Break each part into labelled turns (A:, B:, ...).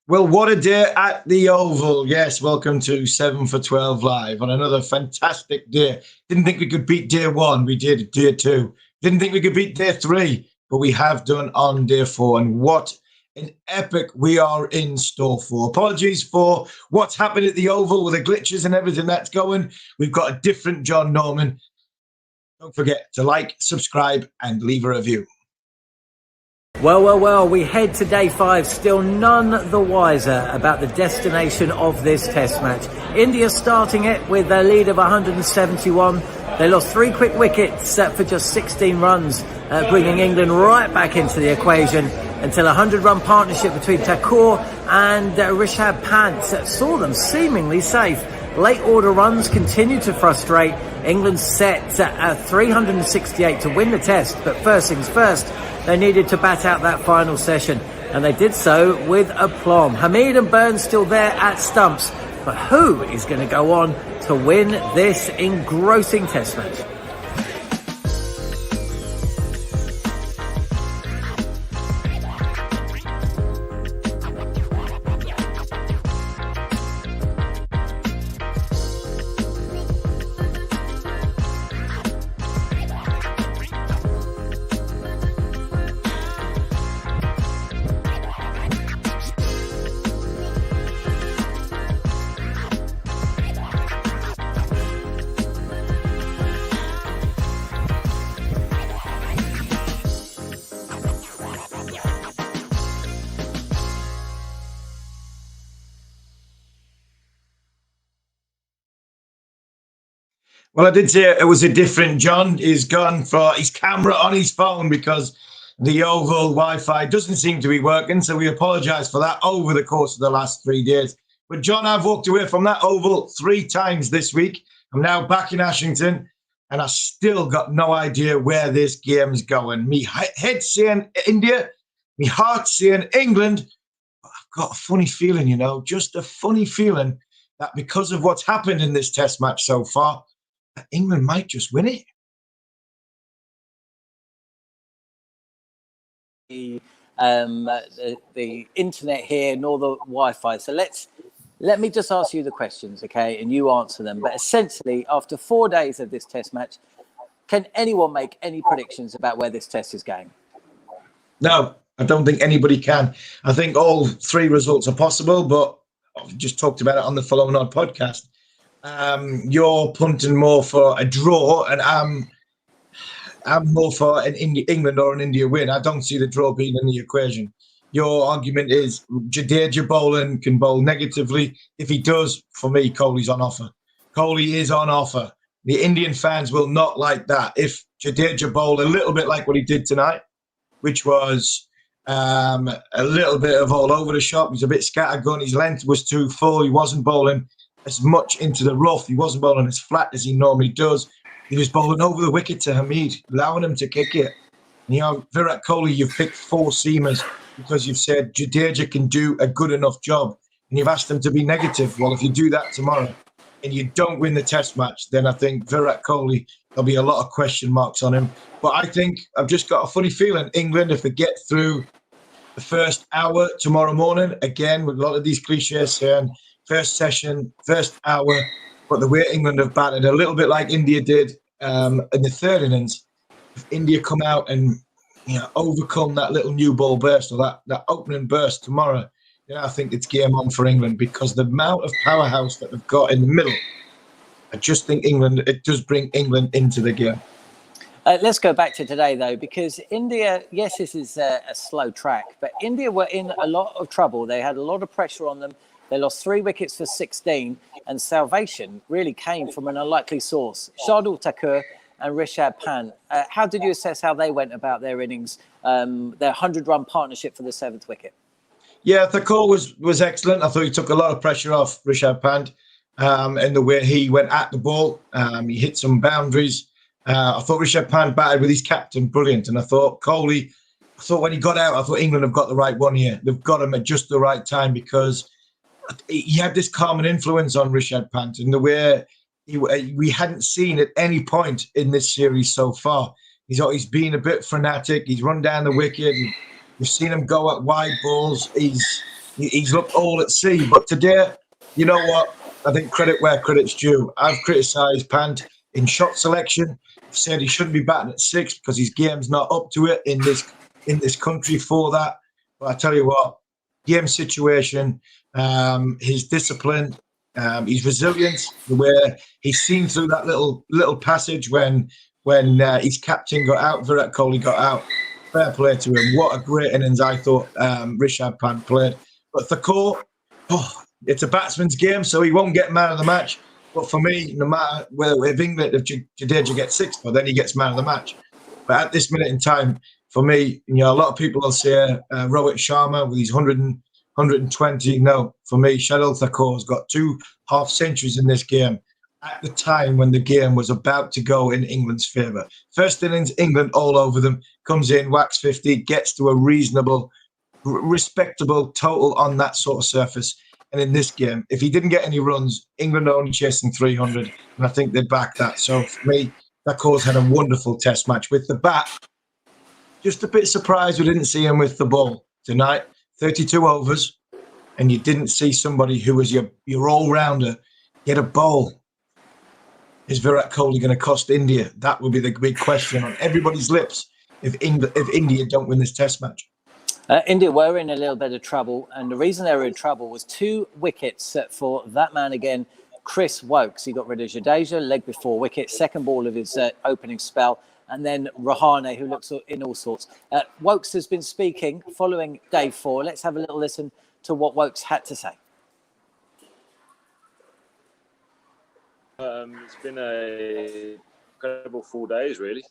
A: Well, what a day at the Oval. Yes, welcome to 7 for 12 Live on another fantastic day. Didn't think we could beat day one. We did day two. Didn't think we could beat day three, but we have done on day four. And what an epic we are in store for. Apologies for what's happened at the Oval with the glitches and everything that's going. We've got a different John Norman. Don't forget to like, subscribe, and leave a review.
B: Well, we head to day 5, still none the wiser about the destination of this test match. India starting it with a lead of 171. They lost 3 quick wickets for just 16 runs, bringing England right back into the equation until a 100-run partnership between Thakur and Rishabh Pant saw them seemingly safe. Late order runs continue to frustrate. England set at 368 to win the test, but first things first, they needed to bat out that final session, and they did so with aplomb. Hamid and Burns still there at stumps, but who is going to go on to win this engrossing test match?
A: Well, I did say it was a different John. He's gone for his camera on his phone because the Oval Wi-Fi doesn't seem to be working. So we apologise for that over the course of the last 3 days. But John, I've walked away from that Oval 3 times this week. I'm now back in Ashington, and I still got no idea where this game's going. Me head saying India, me heart saying England. But I've got a funny feeling, just a funny feeling that because of what's happened in this test match so far, England might just win it.
B: The internet here, nor the Wi-Fi. So let me just ask you the questions, okay, and you answer them. But essentially, after 4 days of this test match, can anyone make any predictions about where this test is going?
A: No, I don't think anybody can. I think all 3 results are possible, but I've just talked about it on the Follow and Odd podcast. You're punting more for a draw, and I'm more for an England or an India win. I don't see the draw being in the equation. Your argument is Jadeja bowling can bowl negatively. If he does, for me, Kohli's on offer. Kohli is on offer. The Indian fans will not like that. If Jadeja bowled a little bit like what he did tonight, which was a little bit of all over the shop, he's a bit scattergun, his length was too full, he wasn't bowling as much into the rough. He wasn't bowling as flat as he normally does. He was bowling over the wicket to Hamid, allowing him to kick it. Virat Kohli, you've picked 4 seamers because you've said Jadeja can do a good enough job, and you've asked him to be negative. Well, if you do that tomorrow and you don't win the test match, then I think Virat Kohli, there'll be a lot of question marks on him. But I think I've just got a funny feeling England, if they get through the first hour tomorrow morning, again, with a lot of these cliches saying, first session, first hour, but the way England have batted, a little bit like India did in the 3rd innings. If India come out and overcome that little new ball burst or that opening burst tomorrow, I think it's game on for England, because the amount of powerhouse that they've got in the middle, I just think it does bring England into the game.
B: Let's go back to today, though, because India, yes, this is a slow track, but India were in a lot of trouble. They had a lot of pressure on them. They lost 3 wickets for 16, and salvation really came from an unlikely source. Shardul Thakur and Rishabh Pant. How did you assess how they went about their innings, their 100-run partnership for the 7th wicket?
A: Yeah, Thakur was excellent. I thought he took a lot of pressure off Rishabh Pant in the way he went at the ball. He hit some boundaries. I thought Rishabh Pant batted with his captain brilliant, and I thought Kohli, when he got out, I thought England have got the right one here. They've got him at just the right time, because he had this calming influence on Rishabh Pant in the way we hadn't seen at any point in this series so far. He's been a bit frenetic. He's run down the wicket. We've seen him go at wide balls. He's He's looked all at sea. But today, you know what? I think credit where credit's due. I've criticised Pant in shot selection. I've said he shouldn't be batting at 6 because his game's not up to it in this country for that. But I tell you what, game situation, his discipline, his resilience, the way he's seen through that little passage when his captain got out, Virat Kohli got out. Fair play to him. What a great innings I thought Rishabh Pant played. But Thakur, it's a batsman's game, so he won't get man of the match. But for me, no matter whether if Jadeja gets 6, but then he gets man of the match. But at this minute in time, for me, a lot of people will say Rohit Sharma with his 120. No, for me, Shardul Thakur's got 2 half centuries in this game at the time when the game was about to go in England's favour. First innings, England all over them, comes in, whacks 50, gets to a reasonable, respectable total on that sort of surface. And in this game, if he didn't get any runs, England are only chasing 300, and I think they'd back that. So for me, Thakur's had a wonderful test match with the bat. Just a bit surprised we didn't see him with the ball tonight. 32 overs, and you didn't see somebody who was your all-rounder get a bowl. Is Virat Kohli going to cost India? That would be the big question on everybody's lips if India don't win this test match.
B: India were in a little bit of trouble, and the reason they were in trouble was 2 wickets for that man again, Chris Woakes. He got rid of Jadeja, leg before wicket, second ball of his opening spell, and then Rahane, who looks in all sorts. Woakes has been speaking following day 4. Let's have a little listen to what Woakes had to say.
C: It's been a incredible 4 days, really.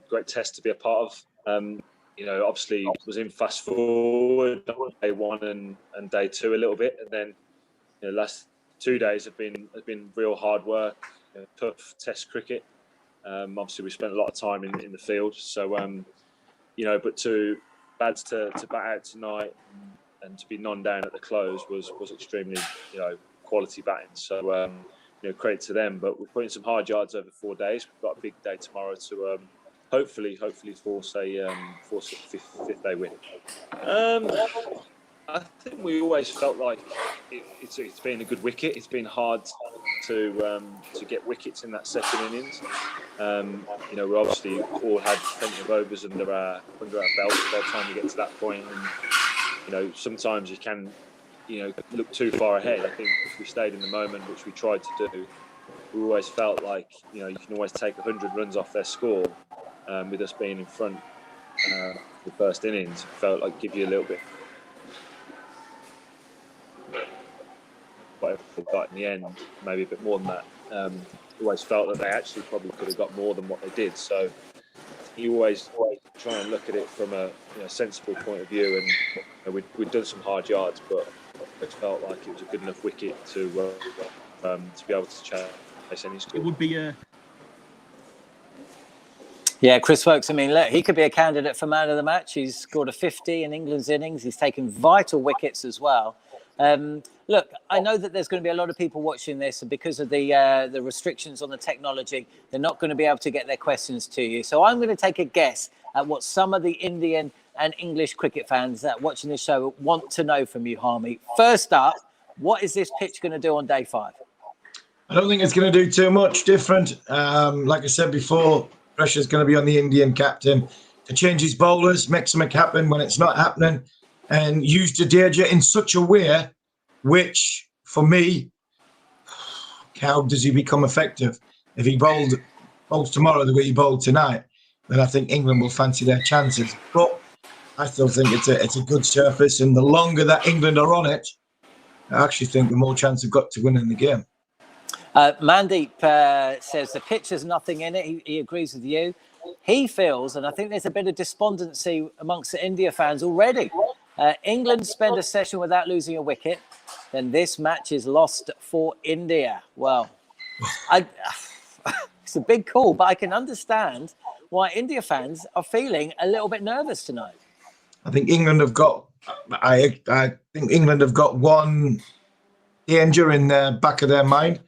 C: Great test to be a part of. Obviously was in fast forward day 1 and day 2 a little bit, and then the last 2 days have been real hard work, tough test cricket. Obviously we spent a lot of time in the field, so but to bat out tonight and to be non-down at the close was extremely quality batting. So credit to them. But we're putting some hard yards over 4 days. We've got a big day tomorrow to hopefully force a fifth day win. I think we always felt like it's been a good wicket. It's been hard to get wickets in that second innings. We obviously all had plenty of overs under our belts by the time we get to that point. And sometimes you can look too far ahead. I think if we stayed in the moment, which we tried to do, we always felt like you can always take 100 runs off their score. With us being in front the first innings, felt like give you a little bit. Whatever they got in the end, maybe a bit more than that. Always felt that they actually probably could have got more than what they did. So you always try and look at it from a sensible point of view. And we'd done some hard yards, but it felt like it was a good enough wicket to be able to chase any score.
D: It would be a.
B: Yeah, Chris Woakes, I mean, look, he could be a candidate for man of the match. He's scored a 50 in England's innings. He's taken vital wickets as well. Look, I know that there's going to be a lot of people watching this, and because of the restrictions on the technology, they're not going to be able to get their questions to you. So I'm going to take a guess at what some of the Indian and English cricket fans that watching this show want to know from you, Harmy. First up, what is this pitch going to do on day 5?
A: I don't think it's going to do too much different. Like I said before, pressure's going to be on the Indian captain to change his bowlers, make something happen when it's not happening, and use Jadeja in such a way which, for me, how does he become effective? If he bowls tomorrow the way he bowled tonight, then I think England will fancy their chances. But I still think it's a good surface, and the longer that England are on it, I actually think the more chance they've got to win in the game.
B: Mandeep says the pitch has nothing in it. He agrees with you. He feels, and I think there's a bit of despondency amongst the India fans already. England spend a session without losing a wicket, then this match is lost for India. Well, it's a big call, but I can understand why India fans are feeling a little bit nervous tonight.
A: I think England have got. I think England have got one danger in the back of their mind,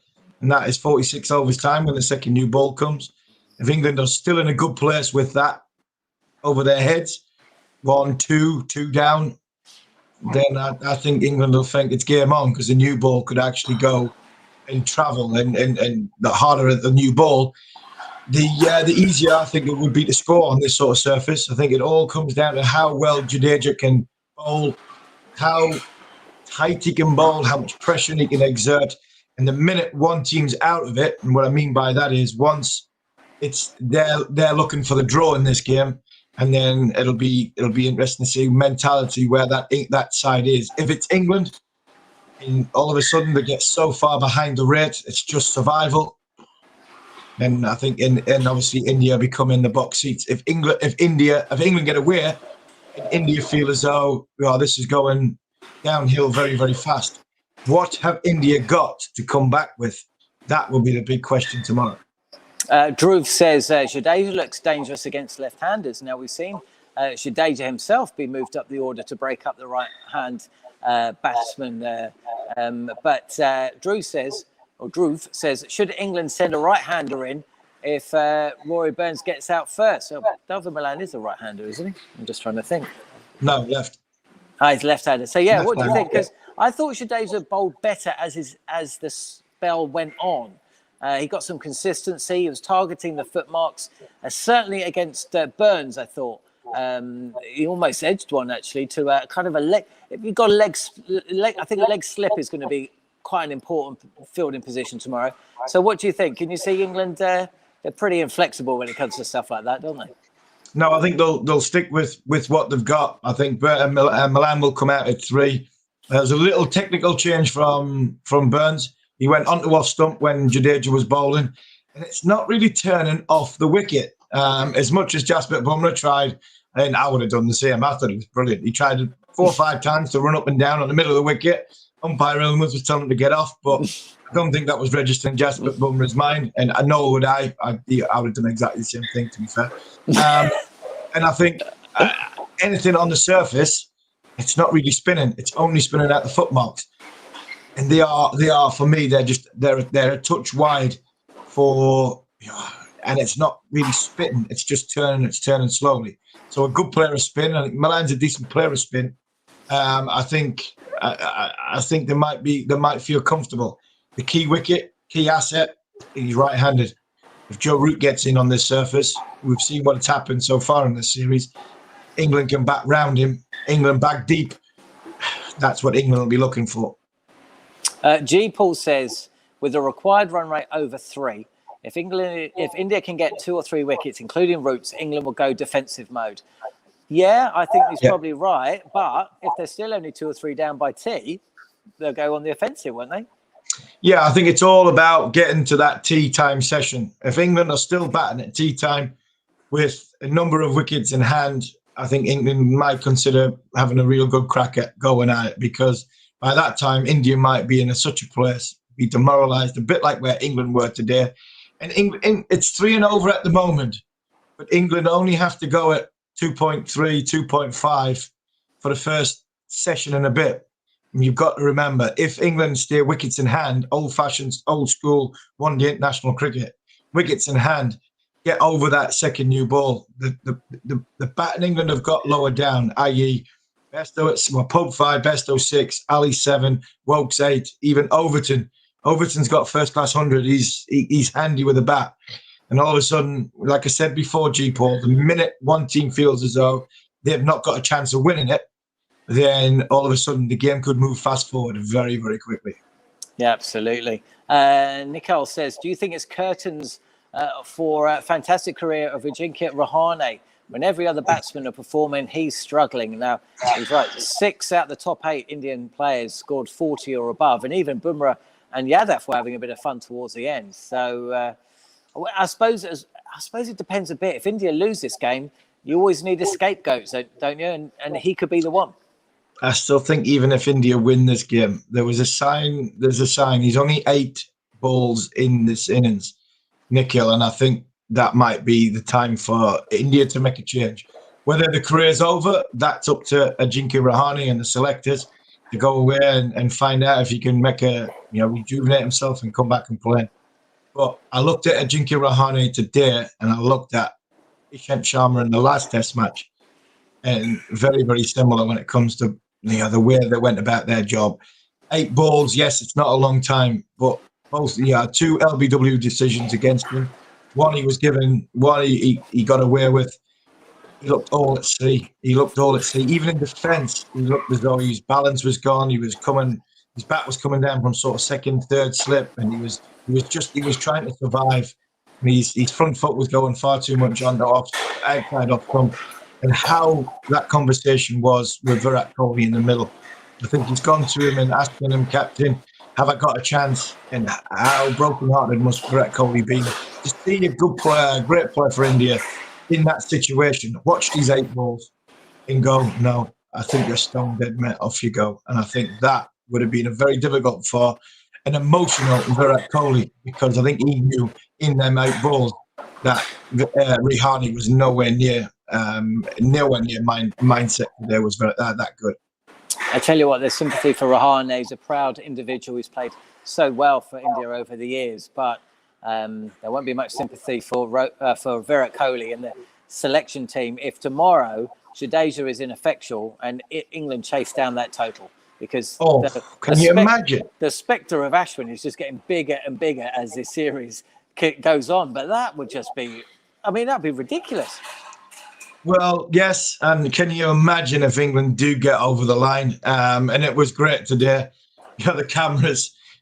A: and that is 46 overs time when the second new ball comes. If England are still in a good place with that over their heads, 1, 2 down, then I think England will think it's game on, because the new ball could actually go and travel, and the harder the new ball, the easier I think it would be to score on this sort of surface. I think it all comes down to how well Jadeja can bowl, how tight he can bowl, how much pressure he can exert. And the minute one team's out of it, and what I mean by that is once they're looking for the draw in this game, and then it'll be interesting to see mentality where that side is. If it's England, and all of a sudden they get so far behind the rate, it's just survival. And I think, and obviously India become in the box seats. If England get away, and India feel as though this is going downhill very, very fast. What have India got to come back with? That will be the big question tomorrow.
B: Dhruv says Jadeja looks dangerous against left-handers. Now, we've seen Jadeja himself be moved up the order to break up the right-hand batsman. But Dhruv says, should England send a right-hander in if Rory Burns gets out first? So Delvin Milan is a right-hander, isn't he? I'm just trying to think.
A: No, left.
B: He's left-handed. So, yeah, what do you think?
A: Yeah.
B: Because I thought Jadeja bowled better as the spell went on. He got some consistency. He was targeting the foot marks. Certainly against Burns, I thought. He almost edged one, actually, to kind of a leg. If you've got a leg, I think a leg slip is going to be quite an important fielding position tomorrow. So what do you think? Can you see England? They're pretty inflexible when it comes to stuff like that, don't they?
A: No, I think they'll stick with what they've got. I think Milan will come out at 3. There's a little technical change from Burns. He went onto off stump when Jadeja was bowling, and it's not really turning off the wicket as much as Jasprit Bumrah tried. And I would have done the same. I thought it was brilliant. He tried 4 or 5 times to run up and down on the middle of the wicket. Umpire Illmouth was telling him to get off, but I don't think that was registering Jasprit Bumrah's mind. And I know would I would have done exactly the same thing, to be fair. And I think anything on the surface, it's not really spinning. It's only spinning at the foot marks. And they are for me. They're a touch wide and it's not really spitting. It's just turning. It's turning slowly. So a good player of spin. I think Milan's a decent player of spin. I think they might feel comfortable. The key wicket, key asset, he's right-handed. If Joe Root gets in on this surface, we've seen what's happened so far in this series. England can back round him. England back deep. That's what England will be looking for.
B: G. Paul says, with a required run rate over 3, if India can get 2 or 3 wickets, including Roots, England will go defensive mode. Yeah, I think he's probably right. But if they're still only 2 or 3 down by T, they'll go on the offensive, won't they?
A: Yeah, I think it's all about getting to that tea time session. If England are still batting at tea time with a number of wickets in hand, I think England might consider having a real good crack at going at it, because by that time, India might be in such a place, be demoralised, a bit like where England were today. And it's 3 and over at the moment, but England only have to go at 2.3, 2.5 for the first session and a bit. And you've got to remember, if England stay wickets in hand, old-fashioned, old-school one-day international cricket, wickets in hand, get over that second new ball. The batting England have got lower down, i.e., Pope 5, Besto 6, Ali 7, Woakes 8, even Overton. Overton's got first-class 100. He's handy with a bat. And all of a sudden, like I said before, G. Paul, the minute one team feels as though they've not got a chance of winning it, then all of a sudden the game could move fast forward very, very quickly.
B: Yeah, absolutely. Nicole says, do you think it's curtains for a fantastic career of Ajinkya Rahane? When every other batsman are performing, he's struggling. Now, he's right. 6 out of the top 8 Indian players scored 40 or above. And even Bumrah and Yadav were having a bit of fun towards the end. So I suppose it depends a bit. If India lose this game, you always need a scapegoat, don't you? And he could be the one.
A: I still think even if India win this game, there's a sign. He's only 8 balls in this innings, Nikhil, and I think that might be the time for India to make a change. Whether the career's over, that's up to Ajinkya Rahane and the selectors to go away and find out if he can rejuvenate himself and come back and play. But I looked at Ajinkya Rahane today, and I looked at Ishant Sharma in the last Test match, and very, very similar when it comes to the way they went about their job. 8 balls, yes, it's not a long time, but both, 2 LBW decisions against him. One he was given, one he got away with. He looked all at sea. Even in defence, he looked as though his balance was gone. His bat was coming down from sort of second, third slip, and he was trying to survive. And his front foot was going far too much on the outside off stump. And how that conversation was with Virat Kohli in the middle. I think he's gone to him and asking him, Captain, have I got a chance? And how broken-hearted must Virat Kohli be? To see a good player, a great player for India in that situation, watch these 8 balls and go, no, I think you're stone dead, mate, off you go. And I think that would have been a very difficult for an emotional Virat Kohli, because I think he knew in them 8 balls that Rihani was nowhere near mindset today was that good.
B: I tell you what, there's sympathy for Rahane. He's a proud individual who's played so well for India over the years, but there won't be much sympathy for Virat Kohli and the selection team if tomorrow Jadeja is ineffectual and England chase down that total. Because
A: can you imagine?
B: The spectre of Ashwin is just getting bigger and bigger as this series goes on. But that would just be, that'd be ridiculous.
A: Well, yes, and can you imagine if England do get over the line? And it was great today. The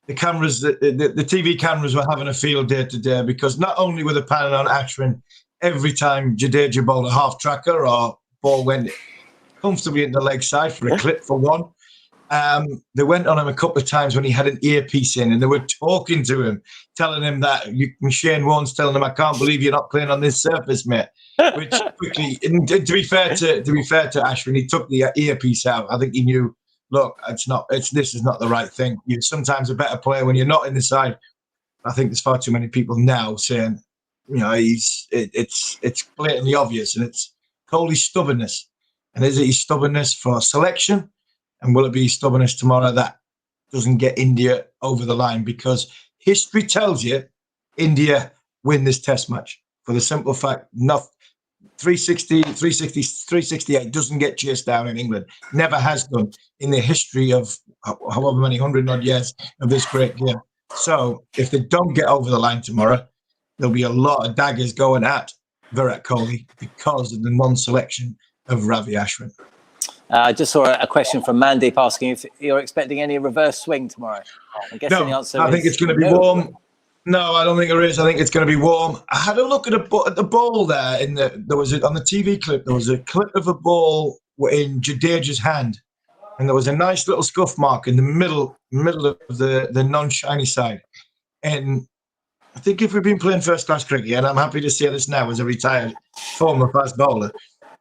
A: TV cameras were having a field day today, because not only were they panning on Ashwin every time Jadeja bowled a half tracker or ball went comfortably in the leg side for a clip for one. They went on him a couple of times when he had an earpiece in, and they were talking to him, telling him that Shane Warne's telling him, "I can't believe you're not playing on this surface, mate." Which quickly, and to be fair to Ashwin, he took the earpiece out. I think he knew, look, this is not the right thing. You're sometimes a better player when you're not in the side. I think there's far too many people now saying, it's blatantly obvious, and it's Kohli's stubbornness. And is it his stubbornness for selection? And will it be stubbornness tomorrow that doesn't get India over the line? Because history tells you India win this test match for the simple fact 368 doesn't get chased down in England. Never has done in the history of however many 100-odd years of this great game. So if they don't get over the line tomorrow, there'll be a lot of daggers going at Virat Kohli because of the non-selection of Ravi Ashwin.
B: I just saw a question from Mandeep asking if you're expecting any reverse swing tomorrow. I'm guessing the answer
A: I think it's going to be warm. No, I don't think there is. I think it's going to be warm. I had a look at the ball there. On the TV clip, there was a clip of a ball in Jadeja's hand, and there was a nice little scuff mark in the middle of the non-shiny side. And I think if we've been playing first-class cricket, and I'm happy to say this now as a retired former fast bowler,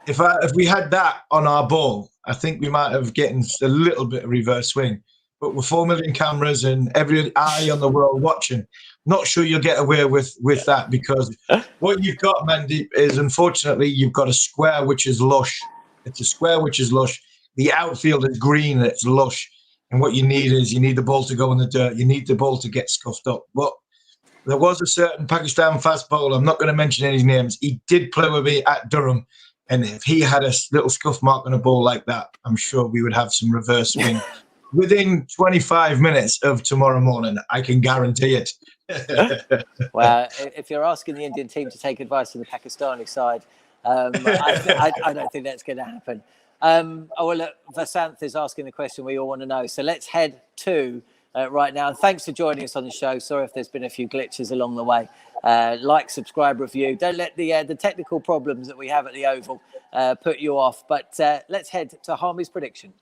A: if we had that on our ball, I think we might have gotten a little bit of reverse swing. But with 4 million cameras and every eye on the world watching, not sure you'll get away with that, because what you've got, Mandeep, is unfortunately you've got a square which is lush. It's a square which is lush. The outfield is green and it's lush. And what you need the ball to go in the dirt. You need the ball to get scuffed up. But there was a certain Pakistan fast bowler, I'm not going to mention any names, he did play with me at Durham. And if he had a little scuff mark on a ball like that, I'm sure we would have some reverse swing within 25 minutes of tomorrow morning. I can guarantee it.
B: Well, if you're asking the Indian team to take advice from the Pakistani side, I don't think that's going to happen. Look, Vasanth is asking the question we all want to know. So let's head to right now. And thanks for joining us on the show. Sorry if there's been a few glitches along the way. Like, subscribe, review. Don't let the technical problems that we have at the Oval put you off. But let's head to Harmy's prediction.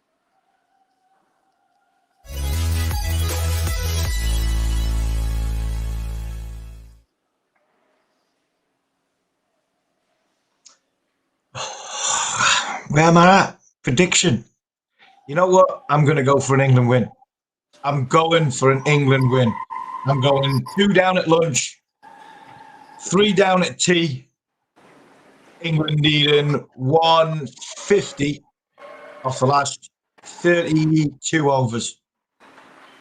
A: Where am I at? Prediction. You know what? I'm going to go for an England win. I'm going for an England win. I'm going 2 down at lunch, 3 down at tea. England needing 150 off the last 32 overs.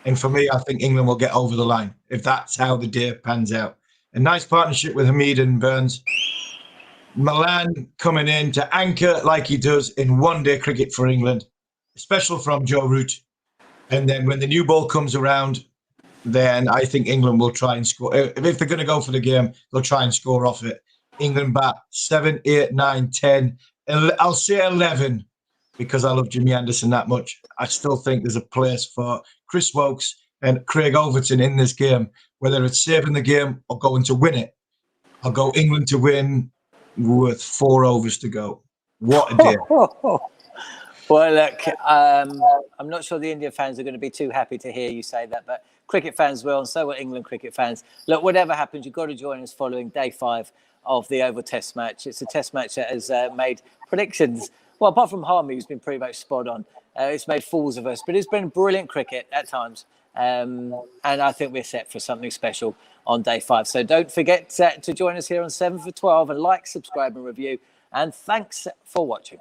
A: And for me, I think England will get over the line if that's how the day pans out. A nice partnership with Hamid and Burns. Milan coming in to anchor like he does in one-day cricket for England. special from Joe Root. And then when the new ball comes around, then I think England will try and score. If they're going to go for the game, they'll try and score off it. England bat 7, 8, 9, 10. I'll say 11 because I love Jimmy Anderson that much. I still think there's a place for Chris Woakes and Craig Overton in this game, whether it's saving the game or going to win it. I'll go England to win with 4 overs to go. What a day.
B: Well, look, I'm not sure the Indian fans are going to be too happy to hear you say that, but cricket fans will, and so will England cricket fans. Look, whatever happens, you've got to join us following day 5 of the Oval Test match. It's a Test match that has made predictions. Well, apart from Harmy, who's been pretty much spot on, it's made fools of us, but it's been brilliant cricket at times. And I think we're set for something special on day 5. So don't forget to join us here on 7 for 12 and like, subscribe and review. And thanks for watching.